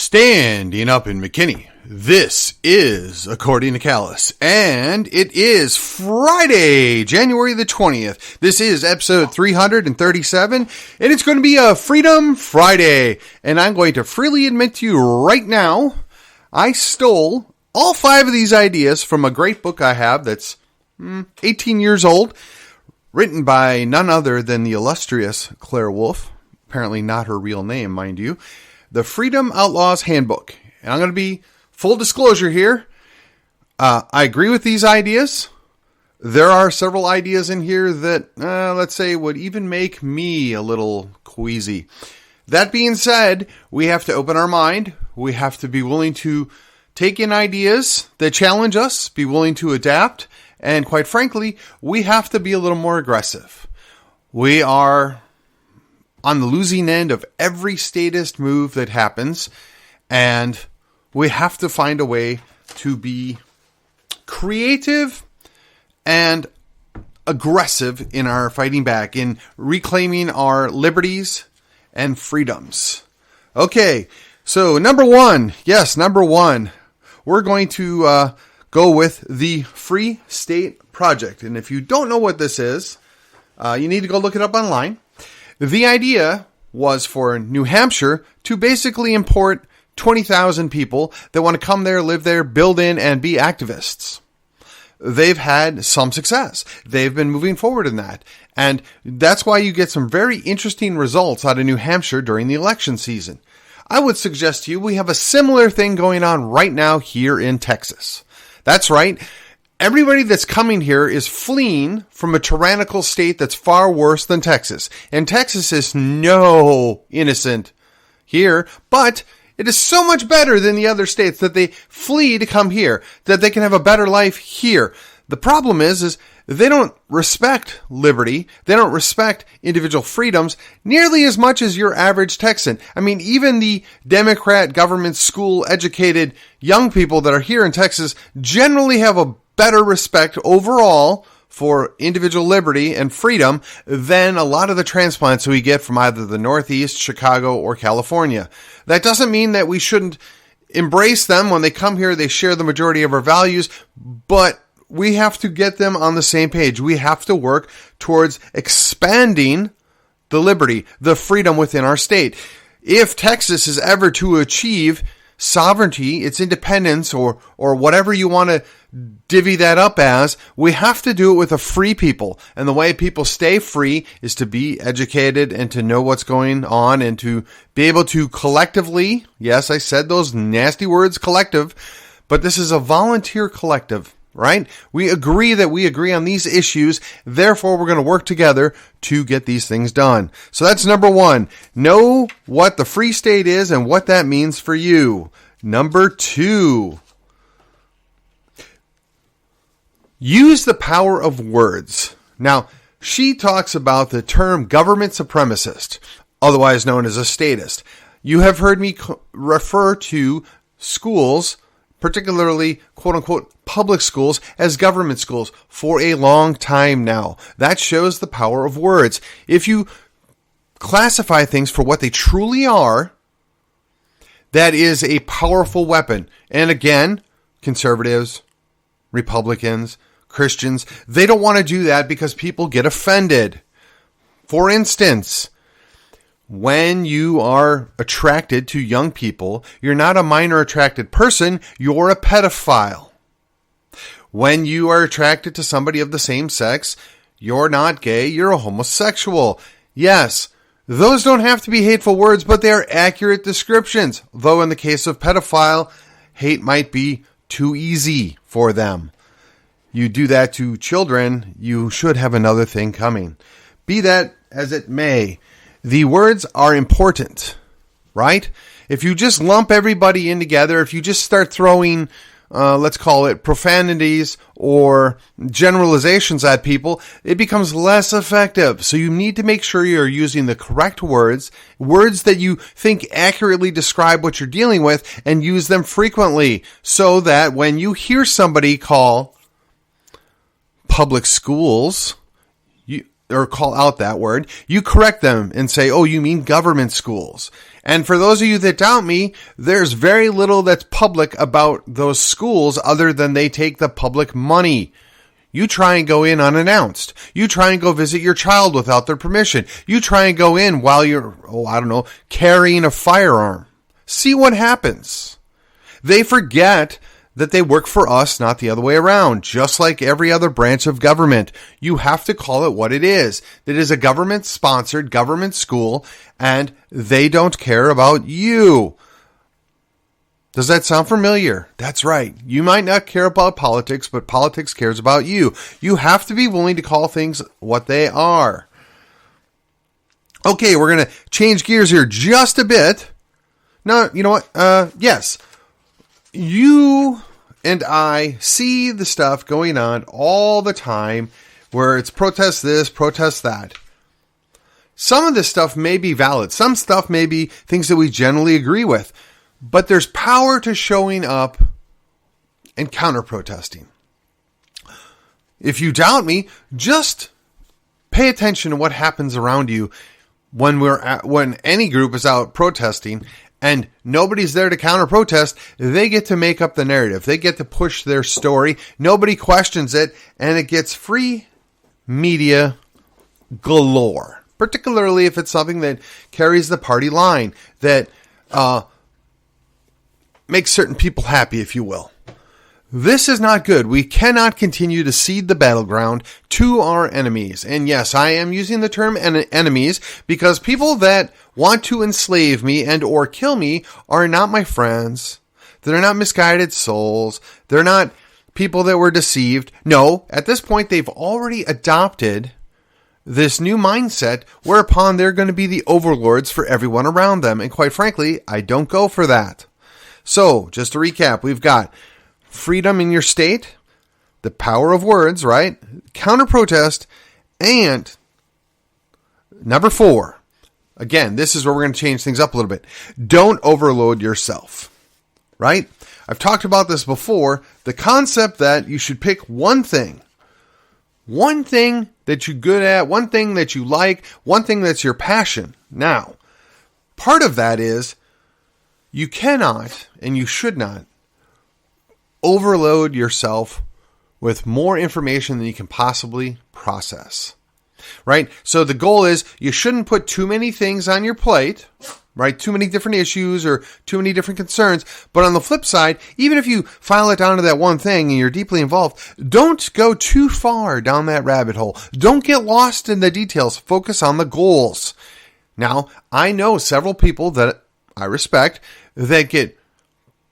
Standing up in McKinney, this is According to Callus, and it is Friday, January the 20th. This is episode 337, and it's going to be a Freedom Friday, and I'm going to freely admit to you right now, I stole all 5 of these ideas from a great book I have that's 18 years old, written by none other than the illustrious Claire Wolfe, apparently not her real name, mind you. The Freedom Outlaws Handbook. And I'm going to be full disclosure here. I agree with these ideas. There are several ideas in here that, let's say, would even make me a little queasy. That being said, we have to open our mind. We have to be willing to take in ideas that challenge us, be willing to adapt, and quite frankly, we have to be a little more aggressive. We are on the losing end of every statist move that happens, and we have to find a way to be creative and aggressive in our fighting back, in reclaiming our liberties and freedoms. Okay, so number one, we're going to go with the Freestate Project. And if you don't know what this is, you need to go look it up online. The idea was for New Hampshire to basically import 20,000 people that want to come there, live there, build in, and be activists. They've had some success. They've been moving forward in that. And that's why you get some very interesting results out of New Hampshire during the election season. I would suggest to you we have a similar thing going on right now here in Texas. That's right. Everybody that's coming here is fleeing from a tyrannical state that's far worse than Texas. And Texas is no innocent here, but it is so much better than the other states that they flee to come here, that they can have a better life here. The problem is they don't respect liberty. They don't respect individual freedoms nearly as much as your average Texan. I mean, even the Democrat government school educated young people that are here in Texas generally have a better respect overall for individual liberty and freedom than a lot of the transplants we get from either the Northeast, Chicago, or California. That doesn't mean that we shouldn't embrace them. When they come here, they share the majority of our values, but we have to get them on the same page. We have to work towards expanding the liberty, the freedom within our state. If Texas is ever to achieve sovereignty, its independence, or whatever you want to divvy that up as, we have to do it with a free people. And the way people stay free is to be educated and to know what's going on and to be able to collectively, yes, I said those nasty words, collective, but this is a volunteer collective, right? We agree on these issues, therefore we're going to work together to get these things done. So that's number one. Know what the Free State is and what that means for you. Number 2. Use the power of words. Now, she talks about the term government supremacist, otherwise known as a statist. You have heard me refer to schools, particularly quote-unquote public schools, as government schools for a long time now. That shows the power of words. If you classify things for what they truly are, that is a powerful weapon. And again, conservatives, Republicans, Christians, they don't want to do that because people get offended. For instance, when you are attracted to young people, you're not a minor attracted person, you're a pedophile. When you are attracted to somebody of the same sex, you're not gay, you're a homosexual. Yes, those don't have to be hateful words, but they are accurate descriptions. Though in the case of pedophile, hate might be too easy for them. You do that to children, you should have another thing coming. Be that as it may, the words are important, right? If you just lump everybody in together, if you just start throwing, let's call it profanities or generalizations at people, it becomes less effective. So you need to make sure you're using the correct words that you think accurately describe what you're dealing with, and use them frequently so that when you hear somebody call public schools, or call out that word, you correct them and say, oh, you mean government schools. And for those of you that doubt me, there's very little that's public about those schools other than they take the public money. You try and go in unannounced. You try and go visit your child without their permission. You try and go in while you're, carrying a firearm. See what happens. They forget that they work for us, not the other way around. Just like every other branch of government, you have to call it what it is. It is a government-sponsored government school, and they don't care about you. Does that sound familiar? That's right. You might not care about politics, but politics cares about you. You have to be willing to call things what they are. Okay, we're going to change gears here just a bit. No, you know what? Yes. You and I see the stuff going on all the time where it's protest this, protest that. Some of this stuff may be valid. Some stuff may be things that we generally agree with. But there's power to showing up and counter-protesting. If you doubt me, just pay attention to what happens around you when any group is out protesting and nobody's there to counter-protest. They get to make up the narrative. They get to push their story. Nobody questions it, and it gets free media galore. Particularly if it's something that carries the party line, that makes certain people happy, if you will. This is not good. We cannot continue to cede the battleground to our enemies. And yes, I am using the term enemies because people that want to enslave me and or kill me are not my friends. They're not misguided souls. They're not people that were deceived. No, at this point, they've already adopted this new mindset whereupon they're going to be the overlords for everyone around them. And quite frankly, I don't go for that. So, just to recap, we've got freedom in your state, the power of words, right? Counter-protest, and number 4. Again, this is where we're going to change things up a little bit. Don't overload yourself, right? I've talked about this before. The concept that you should pick one thing that you're good at, one thing that you like, one thing that's your passion. Now, part of that is you cannot and you should not overload yourself with more information than you can possibly process, right? So the goal is you shouldn't put too many things on your plate, right? Too many different issues or too many different concerns. But on the flip side, even if you file it down to that one thing and you're deeply involved, don't go too far down that rabbit hole. Don't get lost in the details. Focus on the goals. Now, I know several people that I respect that get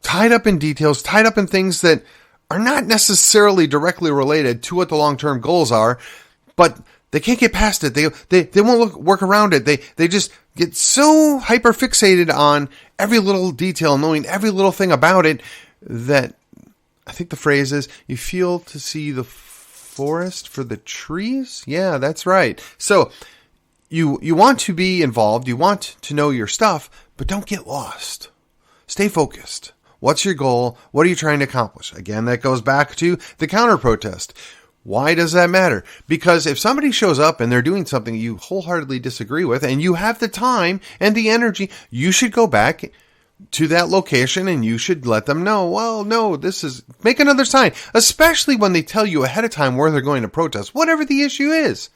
tied up in details, tied up in things that are not necessarily directly related to what the long-term goals are, but they can't get past it. They won't work around it. They just get so hyper-fixated on every little detail, knowing every little thing about it, that I think the phrase is, you feel to see the forest for the trees? Yeah, that's right. So you want to be involved, you want to know your stuff, but don't get lost. Stay focused. What's your goal? What are you trying to accomplish? Again, that goes back to the counter-protest. Why does that matter? Because if somebody shows up and they're doing something you wholeheartedly disagree with, and you have the time and the energy, you should go back to that location and you should let them know, well, no, make another sign, especially when they tell you ahead of time where they're going to protest, whatever the issue is.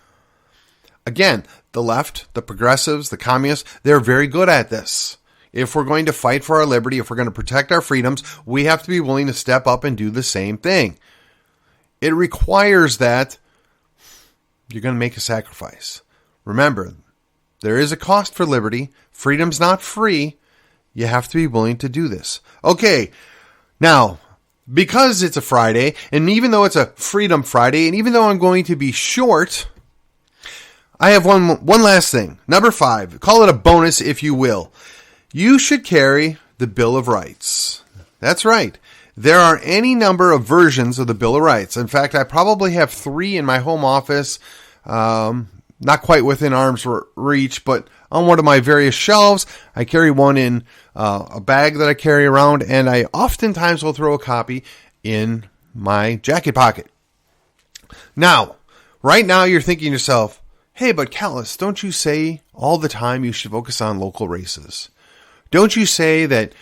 Again, the left, the progressives, the communists, they're very good at this. If we're going to fight for our liberty, if we're going to protect our freedoms, we have to be willing to step up and do the same thing. It requires that you're going to make a sacrifice. Remember, there is a cost for liberty. Freedom's not free. You have to be willing to do this. Okay, now, because it's a Friday, and even though it's a Freedom Friday, and even though I'm going to be short, I have one last thing. Number 5, call it a bonus if you will. You should carry the Bill of Rights. That's right. There are any number of versions of the Bill of Rights. In fact, I probably have 3 in my home office, not quite within arm's reach, but on one of my various shelves. I carry one in a bag that I carry around, and I oftentimes will throw a copy in my jacket pocket. Now, right now you're thinking to yourself, Hey, but Callis, don't you say all the time you should focus on local races? Don't you say that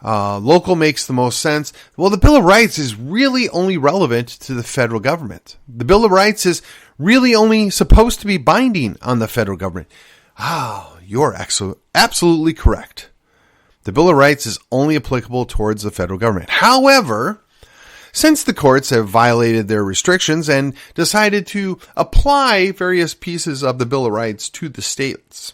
local makes the most sense? Well, the Bill of Rights is really only relevant to the federal government. The Bill of Rights is really only supposed to be binding on the federal government. You're absolutely correct. The Bill of Rights is only applicable towards the federal government. However, since the courts have violated their restrictions and decided to apply various pieces of the Bill of Rights to the states,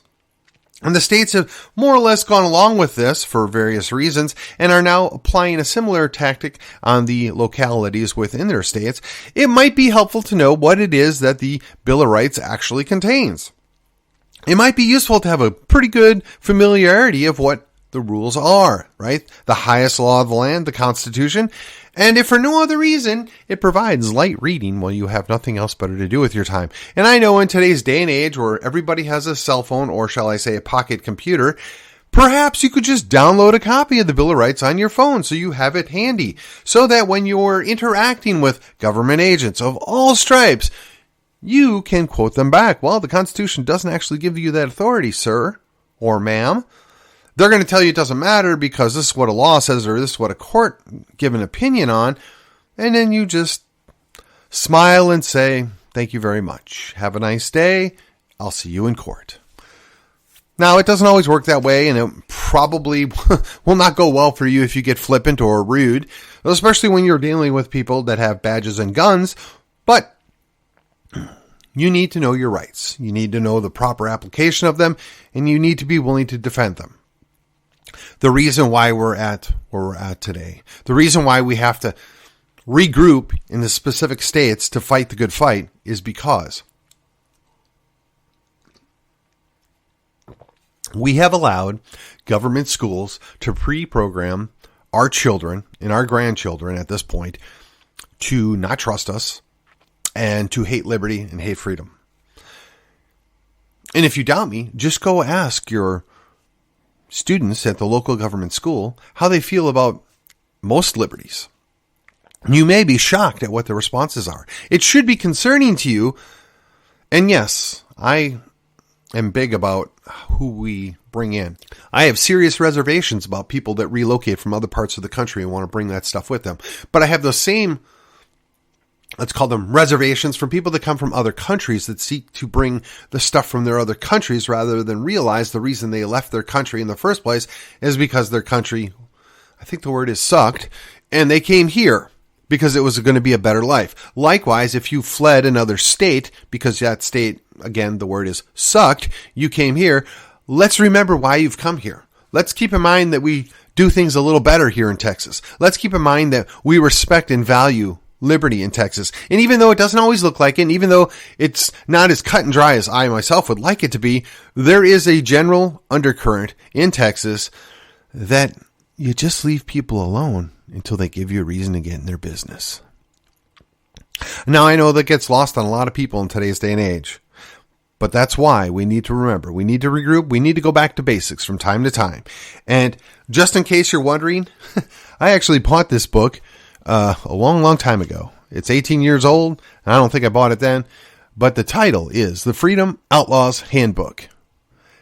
and the states have more or less gone along with this for various reasons and are now applying a similar tactic on the localities within their states, it might be helpful to know what it is that the Bill of Rights actually contains. It might be useful to have a pretty good familiarity of what the rules are, right? The highest law of the land, the Constitution. And if for no other reason, it provides light reading while you have nothing else better to do with your time. And I know in today's day and age where everybody has a cell phone, or shall I say a pocket computer, perhaps you could just download a copy of the Bill of Rights on your phone so you have it handy, so that when you're interacting with government agents of all stripes, you can quote them back. Well, the Constitution doesn't actually give you that authority, sir or ma'am. They're going to tell you it doesn't matter because this is what a law says, or this is what a court give an opinion on. And then you just smile and say, thank you very much. Have a nice day. I'll see you in court. Now, it doesn't always work that way, and it probably will not go well for you if you get flippant or rude, especially when you're dealing with people that have badges and guns. But you need to know your rights. You need to know the proper application of them, and you need to be willing to defend them. The reason why we're at where we're at today, the reason why we have to regroup in the specific states to fight the good fight is because we have allowed government schools to pre-program our children and our grandchildren at this point to not trust us and to hate liberty and hate freedom. And if you doubt me, just go ask your students at the local government school how they feel about most liberties. You may be shocked at what the responses are. It should be concerning to you. And yes, I am big about who we bring in. I have serious reservations about people that relocate from other parts of the country and want to bring that stuff with them. But I have the same, let's call them reservations, from people that come from other countries that seek to bring the stuff from their other countries rather than realize the reason they left their country in the first place is because their country, I think the word is sucked, and they came here because it was going to be a better life. Likewise, if you fled another state because that state, again, the word is sucked, you came here, let's remember why you've come here. Let's keep in mind that we do things a little better here in Texas. Let's keep in mind that we respect and value liberty in Texas. And even though it doesn't always look like it, and even though it's not as cut and dry as I myself would like it to be, there is a general undercurrent in Texas that you just leave people alone until they give you a reason to get in their business. Now, I know that gets lost on a lot of people in today's day and age, but that's why we need to remember. We need to regroup. We need to go back to basics from time to time. And just in case you're wondering, I actually bought this book a long time ago. It's 18 years old, and I don't think I bought it then, but the title is The Freedom Outlaws Handbook.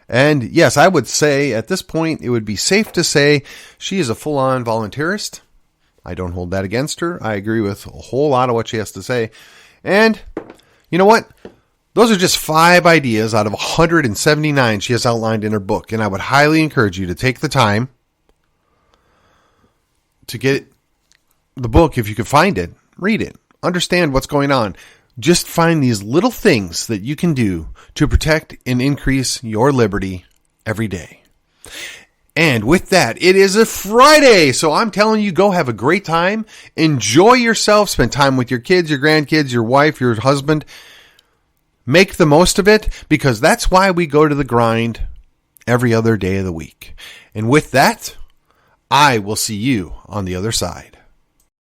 And yes, I would say at this point, it would be safe to say she is a full-on voluntarist. I don't hold that against her. I agree with a whole lot of what she has to say. And you know what? Those are just 5 ideas out of 179 she has outlined in her book. And I would highly encourage you to take the time to get the book, if you can find it, read it, understand what's going on. Just find these little things that you can do to protect and increase your liberty every day. And with that, it is a Friday, so I'm telling you, go have a great time. Enjoy yourself. Spend time with your kids, your grandkids, your wife, your husband. Make the most of it, because that's why we go to the grind every other day of the week. And with that, I will see you on the other side.